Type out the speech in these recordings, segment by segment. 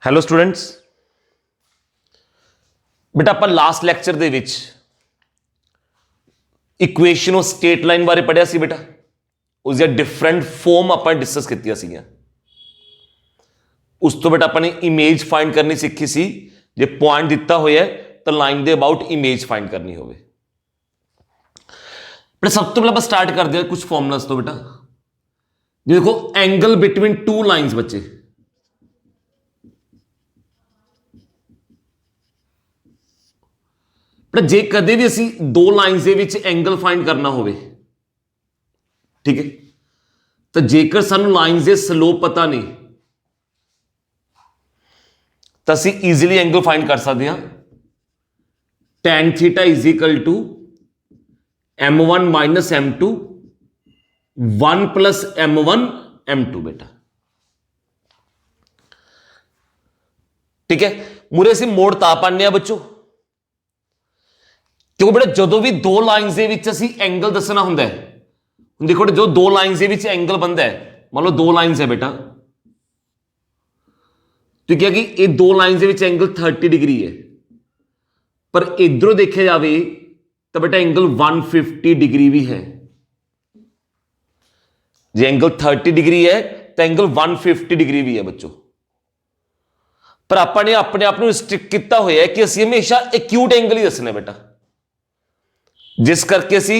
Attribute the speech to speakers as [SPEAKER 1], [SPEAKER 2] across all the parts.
[SPEAKER 1] Hello students, ਬੇਟਾ ਆਪਾਂ last lecture ਦੇ ਵਿੱਚ ਇਕੁਏਸ਼ਨ ਆਫ ਸਟੇਟ ਲਾਈਨ ਬਾਰੇ ਪੜਿਆ ਸੀ ਬੇਟਾ। ਉਸ ਦੀਆਂ ਡਿਫਰੈਂਟ ਫਾਰਮ ਆਪਾਂ ਡਿਸਕਸ ਕੀਤੀਆਂ ਸੀਗੀਆਂ। ਉਸ ਤੋਂ ਬੇਟਾ ਆਪਾਂ ਨੇ ਇਮੇਜ ਫਾਈਂਡ ਕਰਨੀ ਸਿੱਖੀ ਸੀ। ਜੇ ਪੁਆਇੰਟ ਦਿੱਤਾ ਹੋਇਆ ਤਾਂ ਲਾਈਨ ਦੇ ਅਬਾਊਟ ਇਮੇਜ ਫਾਈਂਡ ਕਰਨੀ ਹੋਵੇ। ਬੇਟਾ ਸਭ ਤੋਂ ਪਹਿਲਾਂ ਆਪਾਂ ਸਟਾਰਟ ਕਰਦੇ ਹਾਂ ਕੁਝ ਫਾਰਮੂਲਾਸ ਤੋਂ ਬੇਟਾ। ਜੇ ਦੇਖੋ ਐਂਗਲ ਬਿਟਵੀਨ ਟੂ ਲਾਈਨਸ ਬੱਚੇ, ਬੇਟਾ ਜੇ ਕਦੇ ਵੀ ਅਸੀਂ ਦੋ ਲਾਈਨਸ ਦੇ ਵਿੱਚ ਐਂਗਲ ਫਾਈਂਡ ਕਰਨਾ ਹੋਵੇ, ਠੀਕ ਹੈ, ਤਾਂ ਜੇਕਰ ਸਾਨੂੰ ਲਾਈਨਸ ਦੇ ਸਲੋਪ ਪਤਾ ਨਹੀਂ ਤਾਂ ਅਸੀਂ ਈਜ਼ੀਲੀ ਐਂਗਲ ਫਾਈਂਡ ਕਰ ਸਕਦੇ ਹਾਂ। tan theta is equal to m1 minus m2 1 plus m1 m2 बेटा, ठीक है। मुरे ਅਸੀਂ ਮੋੜ ਤਾਂ ਪਾਉਂਦੇ ਆ ਬੱਚੋ ਕਿਉਂਕਿ ਬੇਟਾ ਜਦੋਂ ਵੀ ਦੋ ਲਾਈਨਸ ਦੇ ਵਿੱਚ ਅਸੀਂ ਐਂਗਲ ਦੱਸਣਾ ਹੁੰਦਾ ਹੈ, ਹੁਣ ਦੇਖੋ ਜੋ ਦੋ ਲਾਈਨਸ ਦੇ ਵਿੱਚ ਐਂਗਲ ਬਣਦਾ ਹੈ, ਮੰਨ ਲਓ ਦੋ ਲਾਈਨਸ ਹੈ ਬੇਟਾ, ਠੀਕ ਹੈ ਕਿ ਇਹ ਦੋ ਲਾਈਨਸ ਦੇ ਵਿੱਚ ਐਂਗਲ 30 ਡਿਗਰੀ ਹੈ, ਪਰ ਇਧਰੋਂ ਦੇਖਿਆ ਜਾਵੇ ਤਾਂ ਬੇਟਾ ਐਂਗਲ 150 ਡਿਗਰੀ ਵੀ ਹੈ। ਜੇ एंगल 30 डिग्री है तो एंगल 150 डिग्री भी है बच्चों, पर आपने अपने आप को रिस्ट्रिक्ट किया हुआ है कि असं हमेशा एक्यूट एंगल ही दसने बेटा, जिस करके असी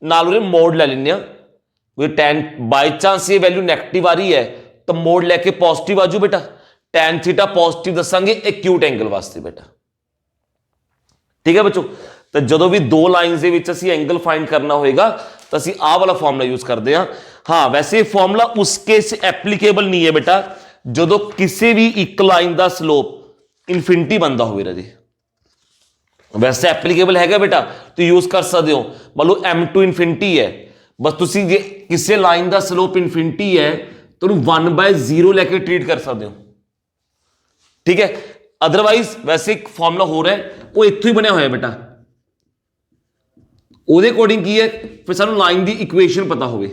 [SPEAKER 1] नाल उरे मोड़ ले लें। कोई टैन बाई चांस ये वैल्यू नैगेटिव आ रही है तो मोड़ लैके पॉजिटिव आजू बेटा, टैन थीटा पॉजिटिव दसांगे एक्यूट एंगल वास्ते बेटा, ठीक है बच्चों। तो जो भी दो लाइन्स के विच असी एंगल फाइंड करना होएगा तो असी आह वाला फॉर्मूला यूज करते हैं। हाँ वैसे फॉर्मूला उस केस एप्लीकेबल नहीं है बेटा जो किसी भी एक लाइन का स्लोप इनफिनिटी बनता हो राजे, वैसे एप्लीकेबल है बेटा तो यूज कर सकते हो। मान लो m2 इनफिनिटी है, बस तुम जे किसी लाइन का स्लोप इनफिनिटी है तो 1/0 लैके ट्रीट कर सकते हो, ठीक है। अदरवाइज वैसे एक फॉर्मूला हो रहा है वो इत्थों ही बनया होया बेटा, ਉਹਦੇ ਅਕੋਰਡਿੰਗ ਕੀ ਹੈ ਫਿਰ ਸਾਨੂੰ ਲਾਈਨ ਦੀ ਇਕੁਏਸ਼ਨ ਪਤਾ ਹੋਵੇ।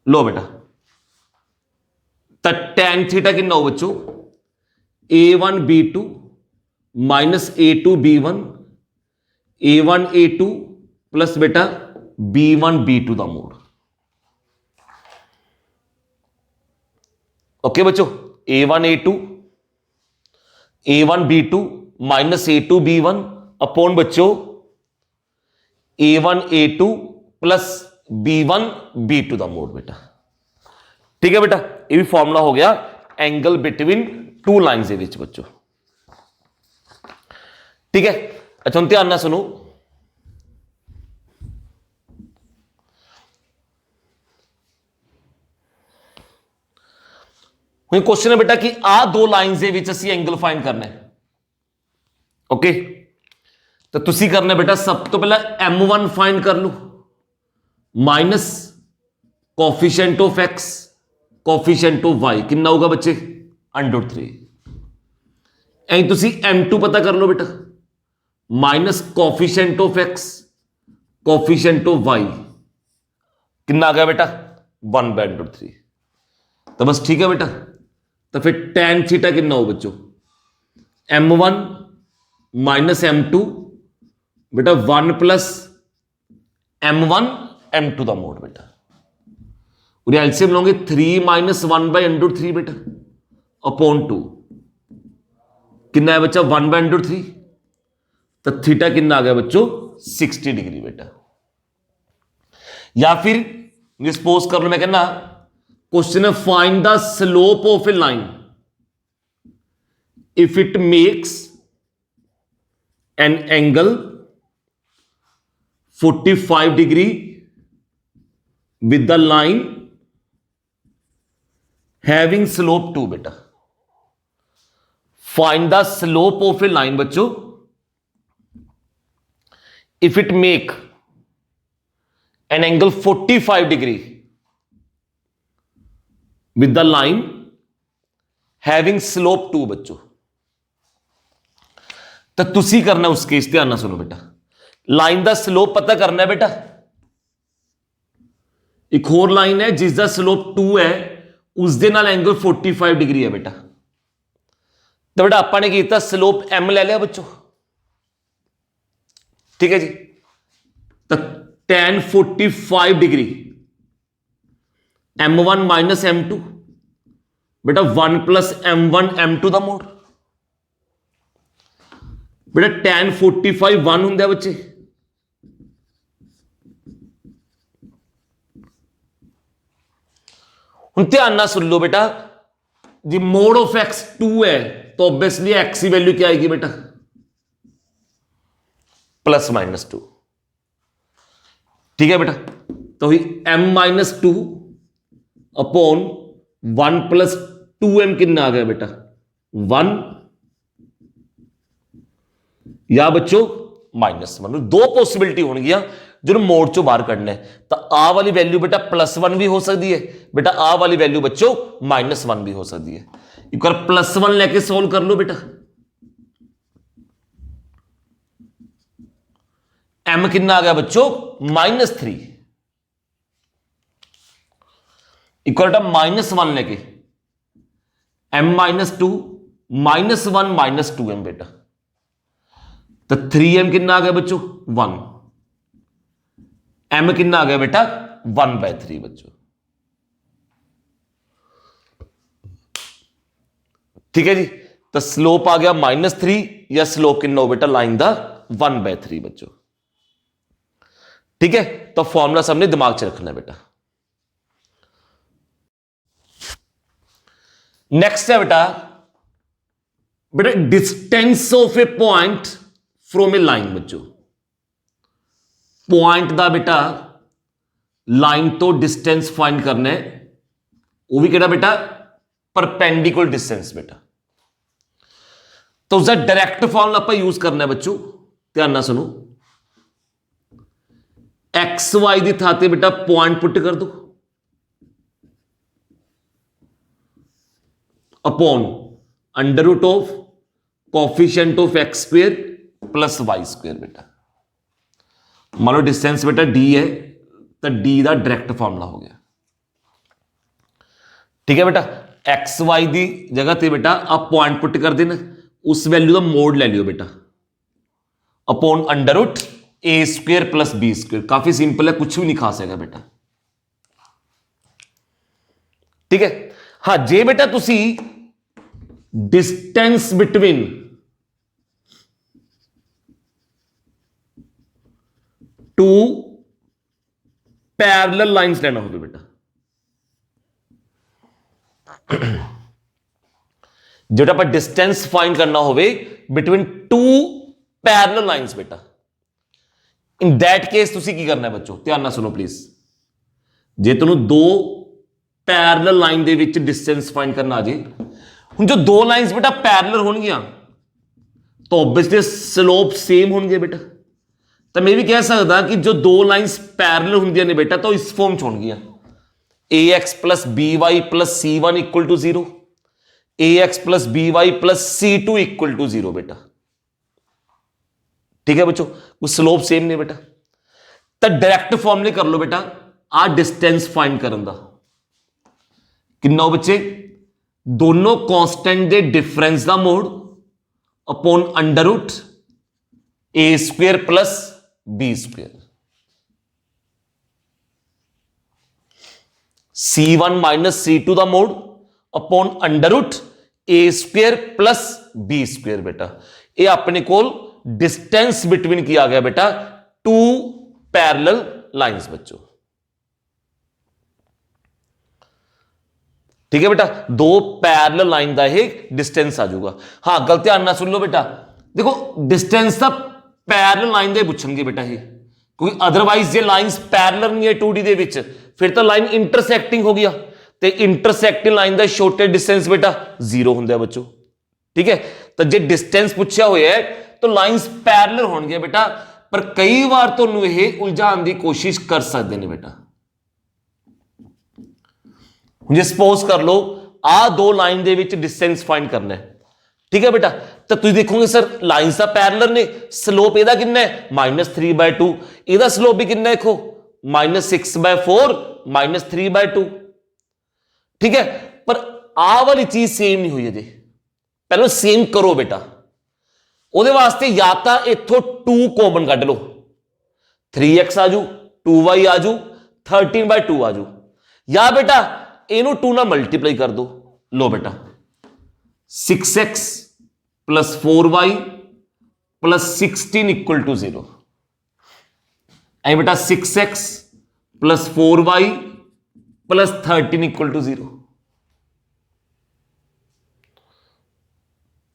[SPEAKER 1] लो बेटा तो tan थीटा कितना हो बच्चों, a1 b2 minus a2 b1 a1 a2 plus बेटा b1 b2 का मोड़। ओके बच्चों, a1 a2 a1 b2 minus a2 b1 upon बच्चों a1 a2 plus b1 b2 का मोड बेटा, ठीक है बेटा। ये भी फॉर्मूला हो गया एंगल बिटवीन टू लाइन्स के बीच बच्चों, ठीक है। अच्छा हम ध्यान ना सुनो, क्वेश्चन है बेटा कि आ दो लाइन्स के बीच असी एंगल फाइंड करना है, ओके। तो तुसी करना बेटा सब तो पहला m1 फाइंड कर लो minus coefficient of x coefficient of y कितना होगा बच्चे √3। ऐ तुसी m2 पता कर लो बेटा minus coefficient of x coefficient of y कितना आ गया बेटा 1/√3। तो बस ठीक है बेटा। तो फिर tan थीटा कितना हो बच्चों m1 माइनस m2 बेटा 1 प्लस m1 m2 का मोड बेटा, और एलसीएम लोगे 3 माइनस 1/√3 बेटा अपॉन 2 कितना है बच्चा 1/√3। तो थीटा कितना आ गया बच्चों 60 डिग्री बेटा। या फिर सपोज कर लो मैं कहना क्वेश्चन है find the slope of A line if it makes an angle 45 degree with the line having slope 2 बेटा। find the slope of a line बच्चों if it make an angle 45 degree with the line having slope 2 बच्चों। तो तुसी करना उस case ध्यान ना सुनो बेटा लाइन का स्लोप पता करना है बेटा। एक होर लाइन है जिसका स्लोप 2 है, उसके नाल एंगल 45 डिग्री है बेटा। तो बेटा आपने किया स्लोप m ले लिया बच्चों, ठीक है जी। तो tan 45 degree m1 minus m2 बेटा 1 प्लस m1 m2 का मोड। बेटा tan 45 1 होंगे बच्चे, हुण ध्यान नाल सुन लो बेटा जी, मोड ऑफ x 2 है तो ऑब्वियसली x की वैल्यू क्या आएगी बेटा, प्लस माइनस 2, ठीक है बेटा। तो ही m minus 2 upon 1 plus 2m कितना आ गया बेटा 1, या बच्चों माइनस 1। दो पॉसिबिलिटी होगी जो मोड चो बाहर कढ़ना है। तो आ वाली वैल्यू बेटा +1 भी हो सकती है बेटा, आ वाली वैल्यू बच्चों -1 भी हो सकती है। एक बार +1 लेके सोल्व कर लो बेटा। m कितना आ गया बच्चों -3, इक्वल टू -1 लेके m -2 -1 -2m बेटा। तो 3m कितना आ गया बच्चों 1, m कितना आ गया बेटा 1/3 बच्चों, ठीक है जी। तो स्लोप आ गया -3 या स्लोप कितना हो बेटा लाइन का 1/3 बच्चों, ठीक है। तो फॉर्मूला सबने दिमाग च रखना है बेटा। नेक्स्ट है बेटा distance of A point from A line बच्चों। पॉइंट का बेटा लाइन तो डिस्टेंस फाइंड करना है, वो भी कहना बेटा परपेंडिकुलर डिस्टेंस बेटा। तो उसका डायरेक्ट फॉर्मूला आप यूज करना है बच्चों, ध्यान ना सुनो। एक्स वाई की था बेटा पॉइंट पुट कर दो upon under root of coefficient of X square plus Y square बेटा। मान लो डिस्टेंस बेटा डी है तो डी का डायरेक्ट फॉर्मूला हो गया, ठीक है बेटा। एक्स वाई की जगह ते बेटा आप पॉइंट पुट कर देना, उस वैल्यू का मोड ले लियो बेटा upon under root a square plus b square. काफी सिंपल है, कुछ भी नहीं खास है बेटा, ठीक है। हाँ जे बेटा तुसी distance between two parallel lines लेना होगा बेटा, जो आप डिस्टेंस फाइंड करना हो बिटवीन टू पैरेलल लाइंस बेटा, इन दैट केस तुसी की करना है बच्चों, ध्यान ना सुनो प्लीज। जे तुम दो पैरेलल लाइन दे विच डिस्टेंस फाइंड करना आ जाए, हुण जो दो लाइंस बेटा पैरेलल होणगियां तो ऑब्वियसली स्लोप सेम होणगे बेटा। तो मैं भी कह सकता कि जो दो लाइंस पैरेलल होंदियां ने बेटा तो इस फॉर्म च होणगियां ax plus B Y plus C one equal to 0, ax plus B Y plus C2 equal to 0 बेटा, ठीक है बच्चों। वो स्लोप सेम नहीं बेटा। तो डायरेक्ट फॉर्मूले कर लो बेटा आ डिस्टेंस फाइंड करन दा कितना हो बच्चे, दोनों कांस्टेंट दे डिफरेंस का mod upon under root a square plus b square, C1 minus C2 का mod upon under root a square plus b square बेटा। ये अपने को डिस्टेंस बिटवीन किया गया बेटा टू पैरेलल लाइंस बच्चों, ठीक है बेटा। दो पैरेलल लाइन का ही डिस्टेंस आ जाऊगा। हाँ गल ध्यान ना सुन लो बेटा, देखो डिस्टेंस का पैरेलल लाइन दे पूछेंगे बेटा ही, क्योंकि अदरवाइज जे लाइंस पैरेलल नहीं है 2D दे विच फिर तो लाइन इंटरसेक्टिंग हो गया, तो इंटरसेक्टिंग लाइन का शॉर्टेस्ट डिस्टेंस बेटा 0 होंगे बच्चों, ठीक है। तो जे डिस्टेंस पूछा हुआ है तो लाइंस पैरेलल होंगे बेटा, पर कई बार तो यह उलझाने की कोशिश कर सकते हैं बेटा। जे सपोज कर लो आ दो लाइन दे विच डिस्टेंस फाइंड करना है, ठीक है बेटा। तो तुम देखोगे सर लाइन्स दा पैरेलल ने, स्लोप एदा कितना है -3/2, एदा स्लोप भी कितना देखो -6/4 -3/2। ठीक है, पर आ वाली चीज सेम नहीं हुई अजे, पहले सेम करो बेटा। ਉਹਦੇ वास्ते या तो इथों 2 कॉमन कढ़ लो, 3x आजू 2y आजू 13/2 आजू, या बेटा इनू 2 ना मल्टीप्लाई कर दो। लो बेटा 6x + 4y + 16 = 0। ऐ बेटा 6x + 4y + 13 = 0।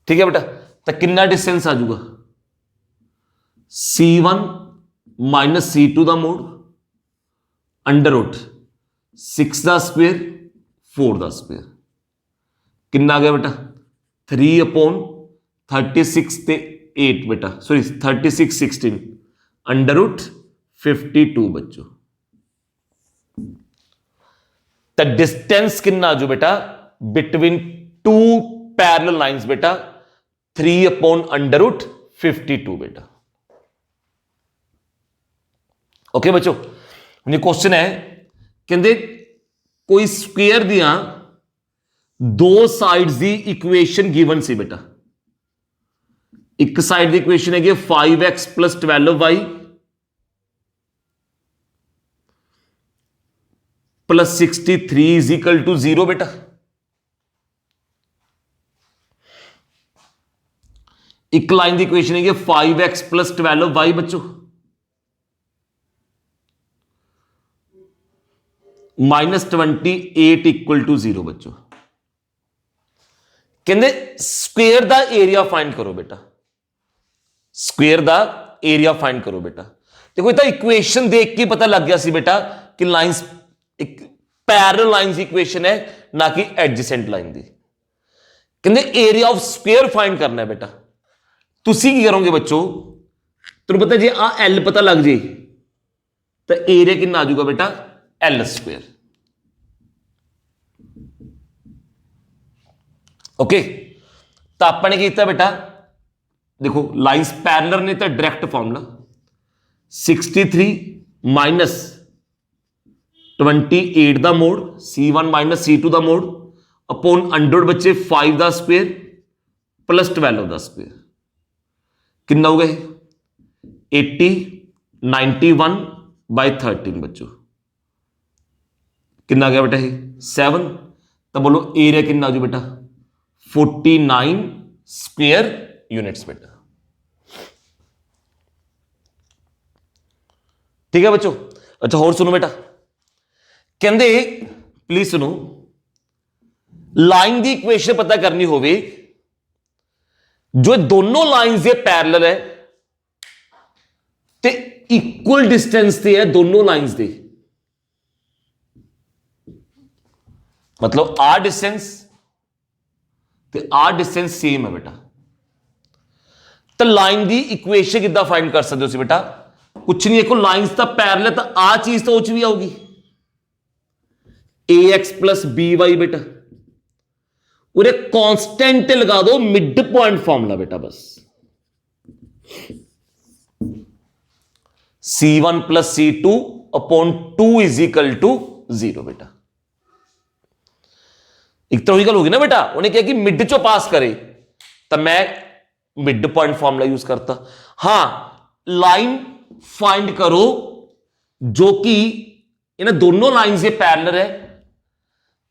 [SPEAKER 1] ठीक है बेटा, तो कितना डिस्टेंस आ जाऊगा C1 - C2 का मोड √6 का स्क्वेयर 4 का स्क्वेयर कितना आ गया बेटा 3/36 ते 8 बेटा, सॉरी 36 16 √52 बच्चों। तो डिस्टेंस कितना आ जाओ बेटा बिटवीन 2 पैरेलल लाइंस बेटा 3/√52 बेटा। ओके बच्चों, ये क्वेश्चन है कहते कोई स्क्वेयर दिया 2 साइड्स की इक्वेशन गिवन सी बेटा। एक साइड की इक्वेशन है 5x + 12y + 63 = 0 बेटा। एक लाइन की इक्वेशन है 5x + 12y बच्चों -28 = 0 बच्चों। कहते स्क्वेयर का एरिया फाइंड करो बेटा, स्क्वेयर का एरिया फाइंड करो बेटा। देखो इतना इक्वेशन देख के पता लग गया सी बेटा कि लाइंस एक पैरेलल लाइंस की इक्वेशन है ना कि एडजेसेंट लाइन की। कहते एरिया ऑफ स्क्वेयर फाइंड करना है बेटा। तुसी की करोगे बच्चों, तुम्हें पता जी आ L पता लग जाए तो एरिया कितना आ जाऊगा बेटा L²। ओके, तो आपने किया बेटा देखो लाइंस पैरेलल ने तो डायरेक्ट फॉर्मूला 63 - 28 का मोड C1 - C2 का मोड अपॉन 100 बच्चे 5 का स्क्वेयर + 12 का स्क्वेयर कितना हो गए 80 91/13 बच्चों कितना गया बेटा 7। तो बोलो एरिया कितना जो बेटा 49 स्क्वेयर यूनिट्स बेटा। ठीक है बच्चों। अच्छा और सुनो बेटा, कहते प्लीज सुनो, लाइन की इक्वेशन पता करनी होवे जो दोनों लाइंस के पैरेलल है ते इक्वल डिस्टेंस ते है दोनों लाइंस दे, मतलब आ डिस्टेंस ते आ डिस्टेंस सेम है बेटा। तो लाइन की इक्वेशन कितना फाइंड कर सकते हो बेटा, कुछ नहीं, देखो लाइंस तो पैरेलल तो आ चीज तो भी आऊगी ax + by बेटा, उरे कांस्टेंट लगा दो मिड पॉइंट फॉर्मूला बेटा बस। C1 + C2 अपॉन 2 = 0 बेटा। एक तो गल होगी ना बेटा, उन्हें कहा कि मिड चो पास करे तो मैं मिड पॉइंट फॉर्मूला यूज करता। हां लाइन फाइंड करो जो कि इन्हें दोनों लाइन से पैरेलल है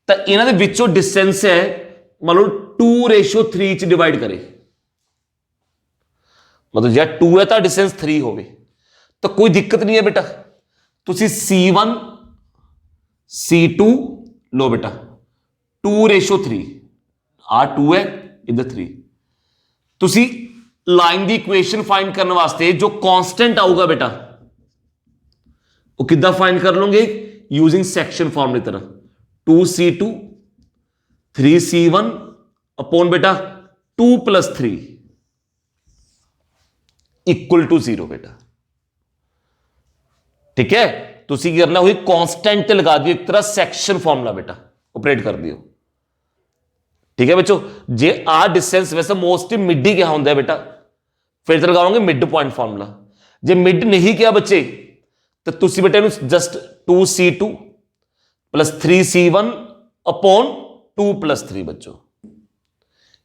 [SPEAKER 1] तो इन्होंने विचों डिस्टेंस है मान लो 2:3 च डिवाइड करे, मतलब जब 2 है तो डिस्टेंस 3 हो तो कोई दिक्कत नहीं है बेटा। तुसी C1 C2 लो बेटा 2:3, आ 2 है इधर 3। तुसी लाइन की इक्वेशन फाइंड करने वास्ते जो कांस्टेंट आऊगा बेटा वो कितना फाइंड कर लोगे यूजिंग सेक्शन फॉर्मूले तरह 2C2 3C1 अपॉन बेटा 2 + 3 = 0 बेटा। ठीक है, तुसी की करना हुई कांस्टेंट लगा दियो, एक तरह सेक्शन फॉर्मूला बेटा ऑपरेट कर दियो। ठीक है बच्चों, जे आ डिस्टेंस वैसे मोस्टली मिड ही क्या होता है बेटा, फिर तो लगाओगे मिड पॉइंट फॉर्मूला। जे मिड नहीं किया बच्चे तो तुसी बेटा just 2c2 plus 3c1 upon 2 + 3 बच्चों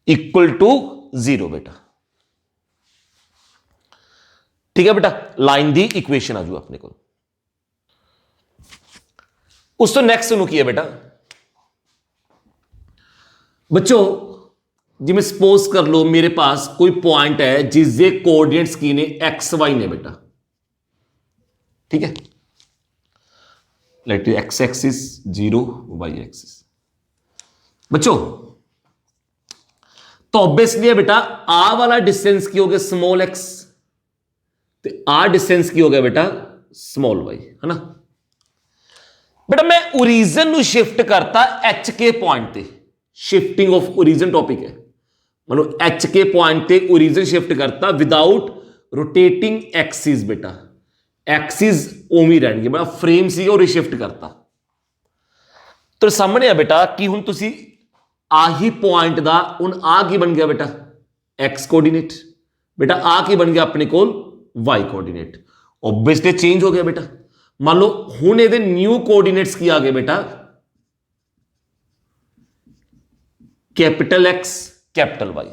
[SPEAKER 1] इक्वल टू 0 बेटा। ठीक है बेटा, लाइन दी इक्वेशन आ जाओ अपने को। उस तो नेक्स्ट नु किया बेटा बच्चों, जिमें सपोज कर लो मेरे पास कोई पॉइंट है जिसके कोऑर्डिनेट्स की ने एक्स वाई ने बेटा। ठीक है, let X axis 0, Y axis. बच्चों तो ऑब्वियसली है बेटा आ वाला डिस्टेंस की हो गया स्मॉल एक्स, तो आ डिस्टेंस की हो गया बेटा स्मॉल वाई, है ना बेटा। मैं ओरिजिन नु शिफ्ट करता एच के पॉइंट ते, शिफ्टिंग ऑफ ओरिजिन टॉपिक है। मानो एच के पॉइंट ते ओरिजिन शिफ्ट करता विदाउट रोटेटिंग एक्सिस बेटा, एक्सिस ओमी रहनी बेटा, फ्रेम सी और शिफ्ट करता। तो सामने है बेटा कि हुन तुसी आही पॉइंट दा हुन आ की बन गया बेटा एक्स कोऑर्डिनेट, बेटा आ की बन गया अपने को वाई कोऑर्डिनेट। ऑब्वियसली चेंज हो गया बेटा। मान लो हुन ये न्यू कोऑर्डिनेट्स की आ गए बेटा capital X capital Y.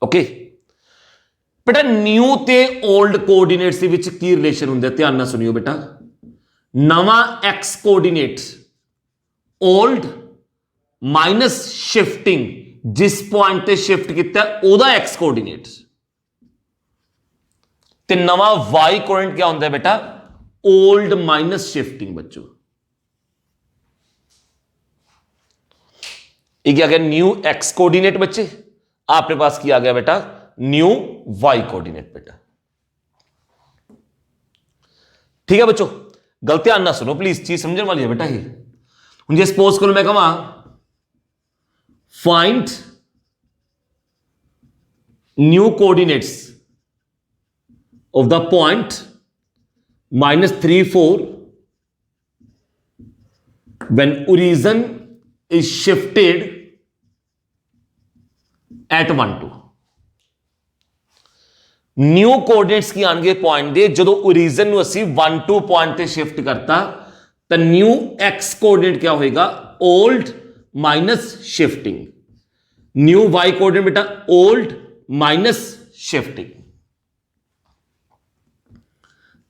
[SPEAKER 1] Okay बेटा, न्यू ते ओल्ड कोऑर्डिनेट्स के विच की रिलेशन होंगे, ध्यान ना सुनियो बेटा। नवा x coordinate old minus shifting जिस पॉइंट ते शिफ्ट किया ओदा एक्स कोऑर्डिनेट, ते नवा वाई कोऑर्डिनेट क्या होता है बेटा ओल्ड माइनस शिफ्टिंग। बच्चों ये क्या गया न्यू एक्स कोऑर्डिनेट बच्चे, आपके पास क्या आ गया बेटा न्यू वाई कोऑर्डिनेट बेटा। ठीक है बच्चों, गलत ध्यान ना सुनो प्लीज, चीज समझने वाली है बेटा। ये मुझे सपोज करो मैं कहा find new coordinates of the point -3 4 when origin is shifted at 1 2। New coordinates की आनगे पॉइंट दे जो ओरिजिन ਨੂੰ ਅਸੀਂ 1 2 पॉइंट ਤੇ शिफ्ट करता ਤਾਂ न्यू एक्स कोऑर्डिनेट क्या होएगा old minus shifting, new Y coordinate बेटा ओल्ड माइनस शिफ्टिंग।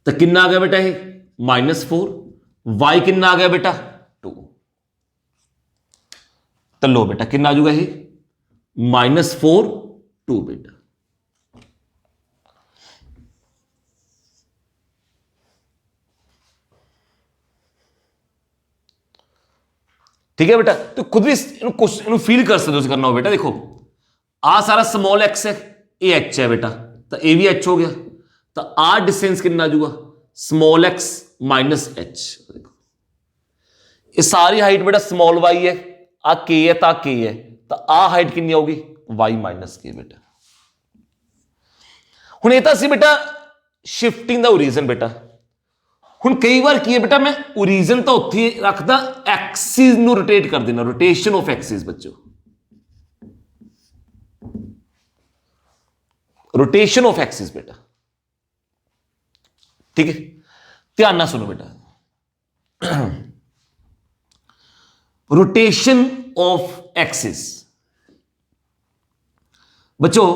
[SPEAKER 1] तो कितना आ गया बेटा ये -4, वाई कितना आ गया बेटा 2। तो लो बेटा कितना आ जाऊगा ये -4 2 बेटा। ठीक है बेटा, तो खुद भी फील कर सकते हो करना हो बेटा। देखो आ सारा स्मॉल एक्स है, ये एच है बेटा, तो ये भी एच हो गया, तो आ डिस्टेंस कितना आ जाऊगा स्मॉल एक्स माइनस एच। देखो ये सारी हाइट बेटा स्मॉल वाई है, आ के है तो के है, तो आ हाइट कितनी होगी वाई माइनस के बेटा। हुण ये तो सी बेटा शिफ्टिंग दा ओरिजिन बेटा। हुण कई बार की है बेटा मैं ओरिजिन तो उत्थे रखदा एक्सिस नू रोटेट कर देना, रोटेशन ऑफ एक्सिस बच्चों, रोटेशन ऑफ एक्सिस बेटा। ठीक है, ध्यान ना सुनो बेटा, रोटेशन ऑफ एक्सिस बच्चों।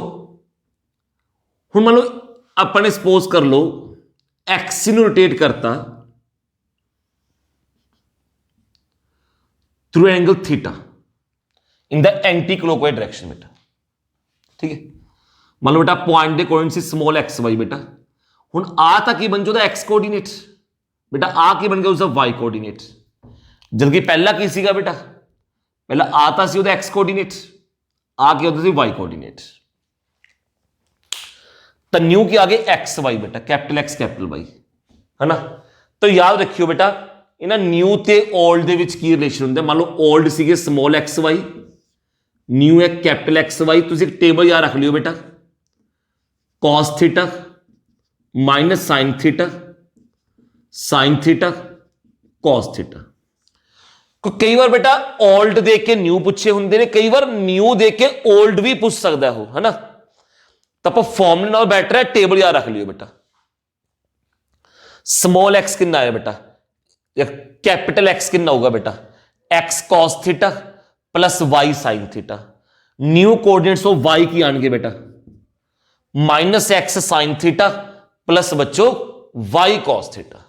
[SPEAKER 1] हुण मान लो अपने सपोज कर लो एक्स नू रोटेट करता through angle theta in the anti clockwise direction बेटा। ठीक है, मान लो बेटा point they coordinate C small x Y बेटा। हुण आ तक ही बन जाता एक्स कोऑर्डिनेट बेटा, आ की बन गया उसका वाई कोऑर्डिनेट, जबकि पहला की सीगा बेटा पहला आता सी एक्स कोऑर्डिनेट, आ के होता सी वाई कोऑर्डिनेट। तो न्यू के आगे एक्स वाई बेटा, कैपिटल एक्स कैपिटल वाई, है ना। तो याद रखियो बेटा इन्हां न्यू ते ओल्ड दे विच की रिलेशन हुंदा। मान लो ओल्ड सीगे स्मॉल एक्स वाई, न्यू है कैपिटल एक्स वाई। तुसीं एक टेबल याद रख लियो बेटा, cos theta minus sine theta, sine theta cos theta. कई बार बेटा ओल्ड दे के न्यू पूछे होंगे ने, कई बार न्यू दे के ओल्ड भी पूछ सकता हो, है ना। तो आप फॉर्मूले नाल बैटर है, टेबल याद रख लियो बेटा। स्मॉल एक्स कितना है बेटा, या कैपिटल एक्स कितना होगा बेटा, X cos theta plus Y sine theta. New coordinates of Y की आएंगे बेटा, minus X sine theta plus बच्चों वाई कॉस थीटा।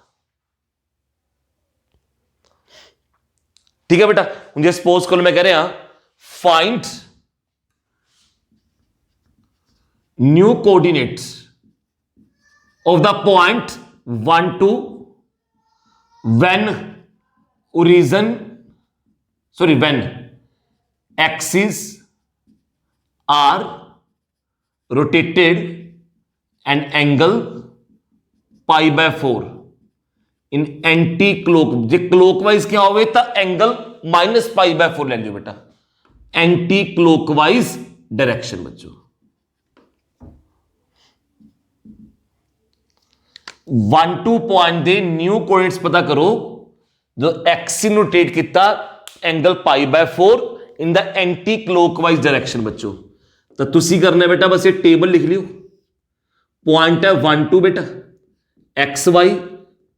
[SPEAKER 1] ठीक है बेटा। मुझे सपोज करो मैं कह रहा find new coordinates of the point 1 2 when axes are rotated and angle pi by 4 in anti clock, जे क्लोकवाइज क्या हो तो एंगल माइनस पाई बाय 4 ले लो बेटा, एंटी क्लोकवाइज डायरेक्शन बच्चों। 1 2 पॉइंट दे न्यू कोऑर्डिनेट्स पता करो जो एक्स इन रोटेट किया angle pi by 4 in the anti clockwise direction बच्चों। तो तुसी करना बेटा बस ये टेबल लिख लियो। पॉइंट है 1 2 बेटा, X Y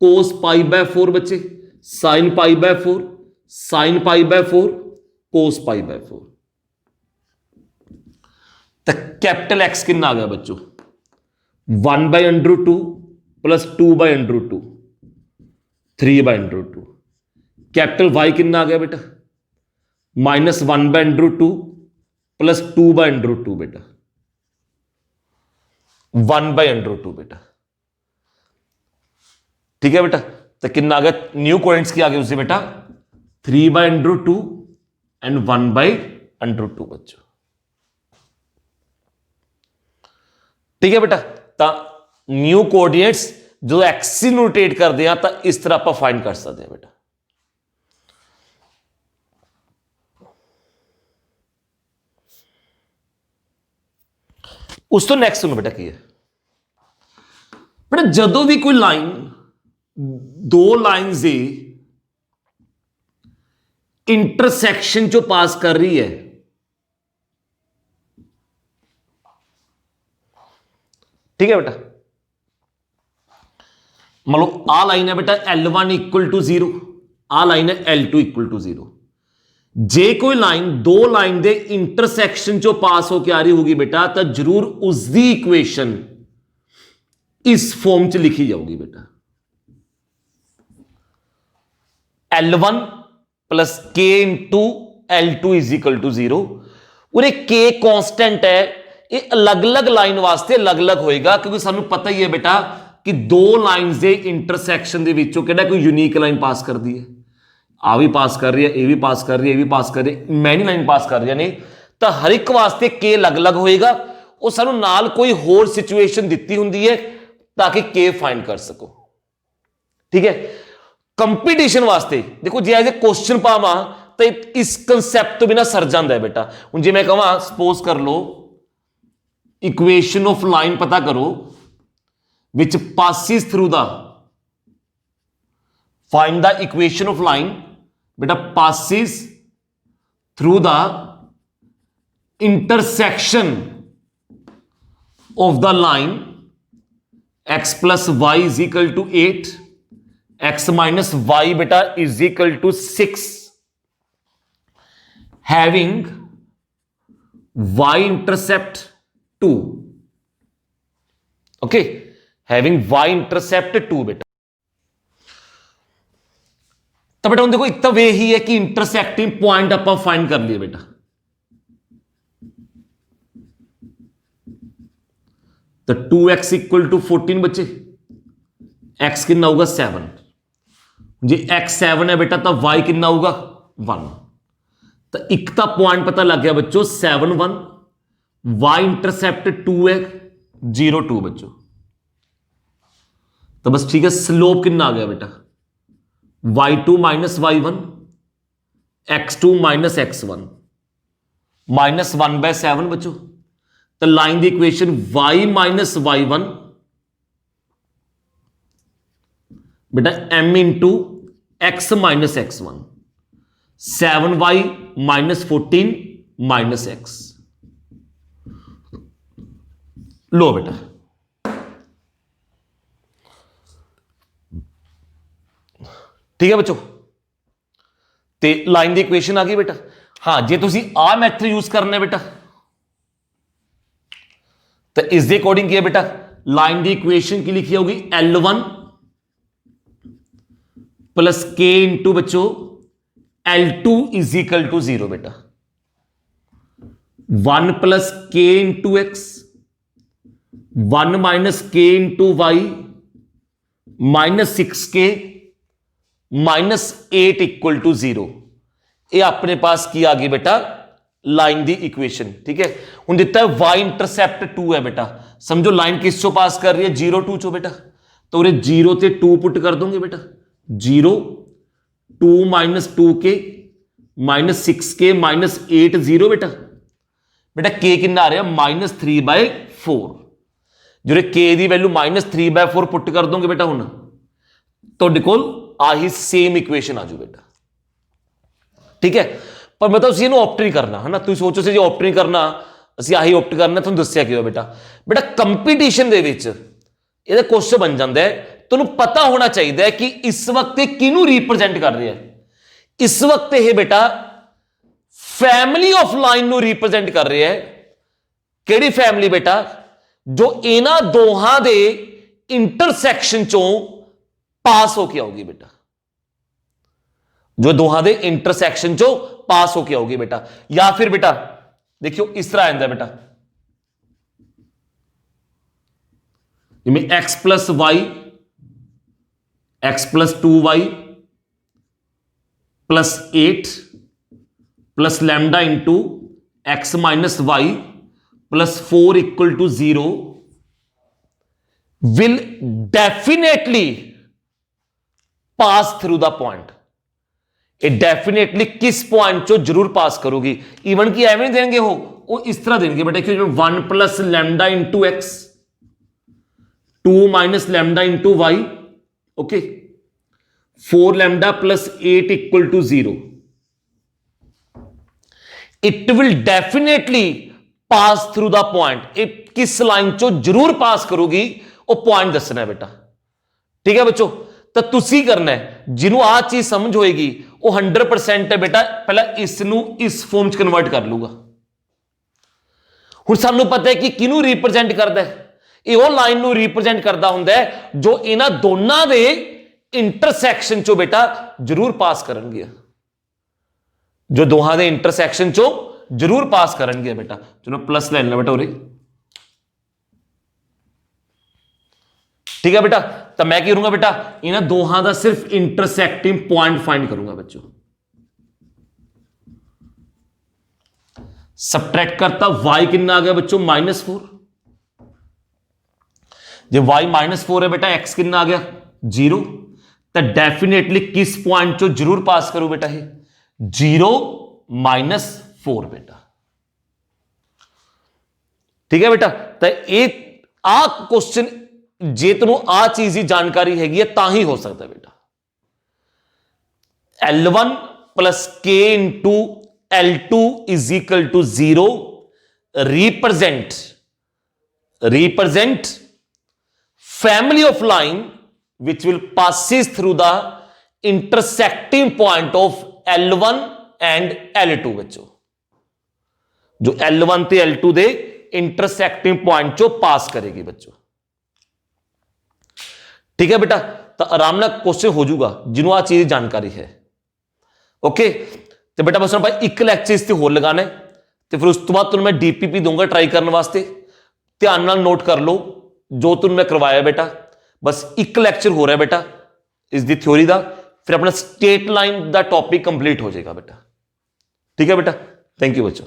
[SPEAKER 1] cos pi by 4 बच्चे, sine pi by 4, sine pi by 4, cos pi by 4। तो कैपिटल एक्स कितना आ गया बच्चों, 1 by under 2 plus 2 by under 2, 3 by under 2। Capital Y कितना आ गया बेटा, minus 1 by under 2 plus 2 by under 2 बेटा, 1 बाय अंडर 2 बेटा। ठीक है बेटा। तो कितना आ गया, न्यू कोऑर्डिनेट्स की आ गई उससे बेटा 3 by under 2 and 1 by under 2 बच्चों। ठीक है बेटा। तो न्यू कोऑर्डिनेट्स जो एक्सिस रोटेट कर दिया तो इस तरह आप फाइंड कर सकते हैं बेटा। उस तो नेक्स्ट सुनो बेटा की है बेटा, जदों भी कोई लाइन दो लाइन से इंटरसेक्शन जो पास कर रही है, ठीक है बेटा। मान लो आ लाइन है बेटा L1 equal to 0, uh line है L2 इक्वल टू 0। जे कोई लाइन दो लाइन दे इंटरसेक्शन जो पास होके आ रही होगी बेटा, तो जरूर उसकी इक्वेशन इस फॉर्म च लिखी जाऊगी बेटा, L1 plus K into L2 is equal to 0। और एक के कांस्टेंट है, ये अलग अलग लाइन वास्ते अलग अलग होएगा, क्योंकि सानू पता ही है बेटा कि दो लाइन के इंटरसेक्शन के विचों केड़ा कोई यूनिक लाइन पास कर दी है, आ भी पास कर रही है, ए भी पास कर रही है, ए भी पास कर रही है, मैनी लाइन पास कर रही है नहीं, तो हर एक वास्ते के अलग अलग होएगा। और सानू नाल कोई होर सिचुएशन दिती हुंदी है ताकि के फाइंड कर सको। ठीक है। कंपटीशन वास्ते देखो जे एज ए क्वेश्चन पावा तो इस कंसेप्ट तो बिना सर जाता है बेटा। हूं जे मैं कहा सपोज कर लो इक्वेशन ऑफ लाइन पता करो which passes through the, find the equation of line बेटा passes through the intersection of the line x plus y is equal to 8, x minus y बेटा is equal to 6, having y intercept 2। Okay, having y intercept 2 बेटा। तो बेटा देखो एक तो वे ही है कि इंटरसेक्टिंग पॉइंट आप फाइंड कर लिए बेटा। तो 2x इक्वल टू 14 बच्चे, x कितना होगा 7, जी x 7 है बेटा तो y कितना होगा 1। तो एक तो पॉइंट पता लग गया बच्चों 7 1, y इंटरसेप्ट 2 है 0 2 बच्चों। तो बस ठीक है, स्लोप कितना आ गया बेटा y2 minus y1, x2 minus x1, minus 1/7 बच्चों। तो लाइन दी इक्वेशन y माइनस y1 बेटा m into x minus x1, 7y minus 14 minus x. लो बेटा, ठीक है बच्चों, ते लाइन की इक्वेशन आ गई बेटा। हाँ, जे तुसी आ मैथड यूज करना है बेटा तो इस अकॉर्डिंग किया बेटा, लाइन की इक्वेशन की लिखी होगी L1 प्लस के इंटू बच्चों L2 इज इक्वल टू 0 बेटा। 1 plus K into X, 1 minus K into Y, minus 6k minus 8 equal to 0। ये अपने पास की आ गई बेटा लाइन दी इक्वेशन। ठीक है, हूं दिता है y इंटरसेप्ट 2 है बेटा। समझो लाइन किस चो पास कर रही है, 0 2 चो बेटा। तो उरे 0 ते 2 पुट कर दोगे बेटा, 0 2 minus 2k minus 6k minus 8 0 बेटा। बेटा k कितना आ रहा है -3/4। जो k की वैल्यू -3/4 पुट कर दोगे बेटा हूं, तो कोल आही सेम इक्वेशन आ जाओ बेटा। ठीक है, पर मतलब तुम ऑप्ट नहीं करना है ना। तुम सोचो से ऑप्ट नहीं करना, असं आही ऑप्ट करना, तुम दसिया क्यों बेटा। बेटा कंपीटीशन दे विच ये क्वेश्चन बन जाता है, तुम पता होना चाहिए कि इस वक्त किनू रिप्रेजेंट कर रहा है। इस वक्त ये बेटा फैमिली ऑफ लाइन नु रिप्रेजेंट कर रहा है। केड़ी फैमिली बेटा, जो इन्हां दोहां दे इंटरसैक्शन चों पास होके आऊगी बेटा, जो दोहां दे इंटरसैक्शन चो पास होके आऊगी बेटा। या फिर बेटा देखियो इस तरह आंदा बेटा, X plus Y, X plus 2y plus 8 plus lambda into X minus Y plus 4 equal to 0 will definitely pass through the point. ये डेफिनेटली किस पॉइंट चो जरूर पास करोगी। इवन की एवं देंगे हो, वो इस तरह देंगे बेटा, क्योंकि 1 plus lambda into X, 2 minus lambda into Y, okay, 4 lambda plus 8 equal to 0। It will definitely pass through the point. ये किस लाइन चो जरूर पास करोगी, वो पॉइंट दसना है बेटा। ठीक है बच्चों, तो तुसी करना है, जिन्हों आ चीज समझ होएगी वो 100% है बेटा, पहला इसनू इस फॉर्म च कन्वर्ट कर लूगा। हुण सानू पता है कि किनू रिप्रेजेंट करता है, ये वो लाइन नू रिप्रेजेंट करता हुंदा है जो इन्हां दोनां दे इंटरसैक्शन चो बेटा जरूर पास करनगे, जो दोहां दे इंटरसैक्शन चो जरूर पास करनगे बेटा। चलो प्लस ले लेना बेटा उरे। ठीक है बेटा, तो मैं क्या करूंगा बेटा, इन्हां दोहां दा सिर्फ इंटरसेक्टिंग पॉइंट फाइंड करूंगा बच्चों। सबट्रैक्ट करता, y कितना आ गया बच्चों -4। जब y -4 है बेटा, x कितना आ गया 0। तो डेफिनेटली किस पॉइंट चो जरूर पास करूं बेटा, है 0 -4 बेटा। ठीक है बेटा, तो एक आ क्वेश्चन जे तेन आ चीज की जानकारी हैगी है तां ही हो सकता है बेटा। L1 plus K into L2 is equal to 0 represent family of line which will passes through the intersecting point of L1 and L2 बच्चों, जो L1 ते L2 दे इंटरसेक्टिंग पॉइंट चो पास करेगी बच्चों। ठीक है बेटा, तो आराम ना क्वेश्चन हो जाऊगा जिन्हों आ चीज जानकारी है। ओके, तो बेटा बस भाई एक लैक्चर इस होर लगाना है, तो फिर उस तो बाद तुम्हें मैं डीपीपी दूंगा ट्राई करने वास्ते। ध्यान नाल नोट कर लो जो तुम मैं करवाया बेटा, बस एक लैक्चर हो रहा है बेटा इस दी थ्योरी दा, फिर अपना स्टेट लाइन दा टॉपिक कंप्लीट हो जाएगा बेटा। ठीक है बेटा, थैंक यू बच्चों।